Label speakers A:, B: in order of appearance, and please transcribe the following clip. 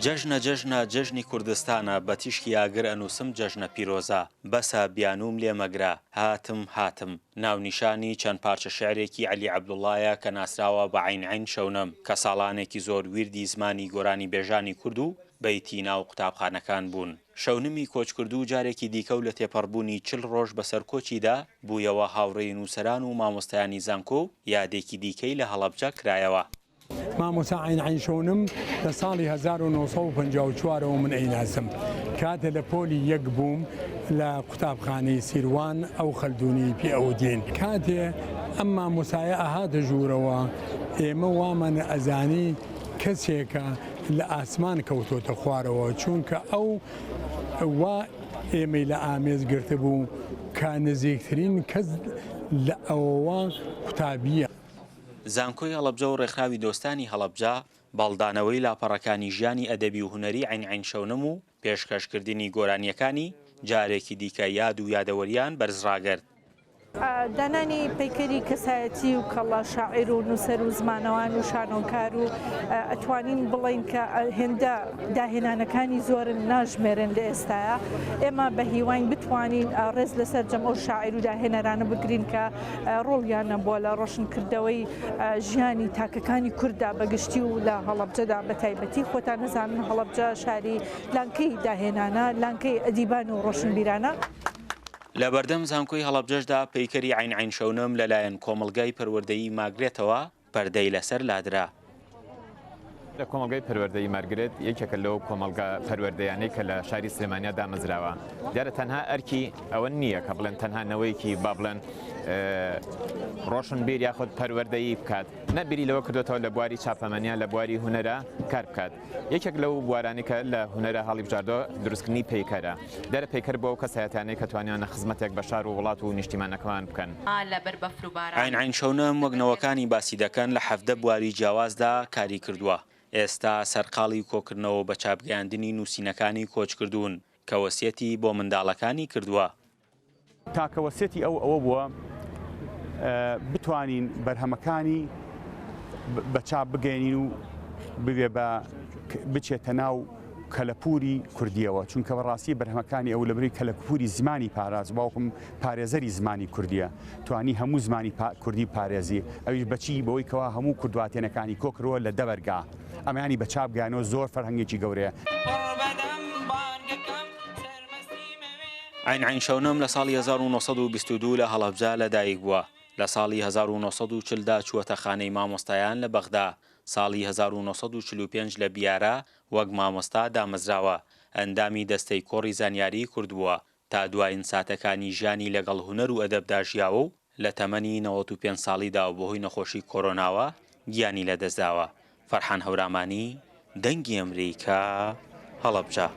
A: جەژنە جەژنی کوردستانە بە تیشکی ئاگر ئەنووسم جەژنە پیرۆزە بەسە بیانوم لێمەگرە هاتم ناونیشانی چەند پارچە شێعرێکی عەلی عەبدوڵڵایە کە ناسراوە بە عین شەونەم کە ساڵانێکی زۆر ویردی زمانی گۆرانی بێژانی کورد و بەیتی ناو قوتابخانەکان بوون. شەونمی کۆچکردو جارێکی دیکە و لە تێپەڕبوونی 40 ڕۆژ بەسەر کۆچیدا بوویەوە هاوڕێی نووسەران و مامۆستایانی زانکۆ و یادێکی دیکەی لە هەڵەبجە کرایەوە.
B: مامۆستا عین شەونم لە ساڵی 1954ەوە من ئەیناسم کاتە لە پۆلی یەک بووم لە قوتابخانەی سیروان ئەو خەلدوونی پێ ئەودین کاتێ ئەم مامۆسایە ئەهاتە ژوورەوە ئێمە وامانە ئەزانی کەسێکە لە ئاسمان کەوتۆتە خوارەوە چونکە ئەو وا ئێمەی لە ئامێز گرتە بوو کە نزیکترین کەس لە ئەوەوە قوتابیە.
A: زانکۆی هەڵەبجە و ڕێکخراوی دۆستانی هەڵەبجە باڵدانەوەی لاپەڕەکانی ژیانی ئەدەبی و هونەری عین شەونم و پێشکەشکردنی گۆرانیەکانی جارێکی دیکە یاد و یادەوەریان بەرزڕاگرت.
C: دانانی پەیکەری کەسایەتی و کەڵا شاعیر و نووسەر و زمانەوان و شانۆکار و ئەتوانین بڵین کە هێندە داهێنانەکانی زۆرن ناژمێرن لە ئێستاە ئێمە بە هیوان بتوانین ڕێز لەسەر جەم ئەو شاعیر و داهێنەرانە بگرین کە ڕۆڵیانە بۆ لە ڕۆشنکردەوەی ژیانی تاکەکانی کووردا بەگشتی و لە هەڵەبجەدا بە تایبەتی خۆتان نزانن هەڵەبجە شاری لانکەی داهێنانە لانکەی ئەدیبان و ڕۆشنبیرانە.
A: لە بەردەم زانکۆی هەڵەبجەشدا پەیکەری عین شەونم لەلایەن کۆمەڵگای پەروەردەیی ماگرێتەوە پەردەی لەسەر لادرا.
D: لە کۆمەڵگای پەروەردەیی مارگرێت یەکێکە لەو کۆمەڵگا پەروەردەیانەی کە لە شاری سلێمانیا دامەزراوە دیارە تەنها ئەرکی ئەوە نییە کە بڵێن تەنها نەوەیەکی با بڵێن ڕۆشنبیر یاخود پەروەردەیی بکات نەبیری لەوە کردوێتەوە لە بواری چاپەمەنیا لە بواری هونەرە کار بکات یەکێک لەو بوارانی کە لە هونەرە هەڵی بژاردۆ دروستکردنی پەیکەرە دیارە پەیکەر بۆ ئەو کەسایەتیانەی کە توانیانە خزمەتێک بە شار و وڵات و نیشتیمانەکەمان بکەن. عین شەونم وەگنەوەکانی باسی دەکەن لە 17 بواری جیاوازدا کاری کردووە. ئێستا سەرقاڵی کۆکردنەوە بە چاپگەیاندنی نووسینەکانی کۆچکردوون کە وەسیەتی بۆ منداڵەکانی کردووە.
E: تاکەوەسیەتی ئەوە بووە بتوانین بەرهەمەکانی بە چاپ بگەێنین و ببێ بە بچێتە ناو کەلەپوری کوردیەوە چونکە بەڕاستی بەرهەمەکانی ئەو لەبەری کەلەپوری زمانی پاراز باوکم پارێزەری زمانی کوردیە توانی هەموو زمانی کوردی پارێزی ئەویش بەچی بەوەی کەوا هەموو کردواتێنەکانی کۆکرەوە لە دەبەرگا ئەمانی بە چاپ گەیانەوە زۆر فەرهەنگێکی گەورەیە.
A: عین شەونم لە ساڵی 1922 لە هەڵەبجە لەدایک بووە. لە ساڵی 1940دا چووەتە خانەی مامۆستایان لە بەغدا. ساڵی 1945 لە بیارە وەک مامۆستا دامەزراوە. ئەندامی دەستەی کۆڕی زانیاری کردبووە تا دوایین ساتەکانی ژیانی لەگەڵ هونەر و ئەدەبدا ژیاوە و لە تەمەنی 95 ساڵیدا و بەهۆی نەخۆشی کۆرۆناوە گیانی لەدەستداوە. فەرحان هەورامانی دەنگی ئەمریکا هەڵەبجە.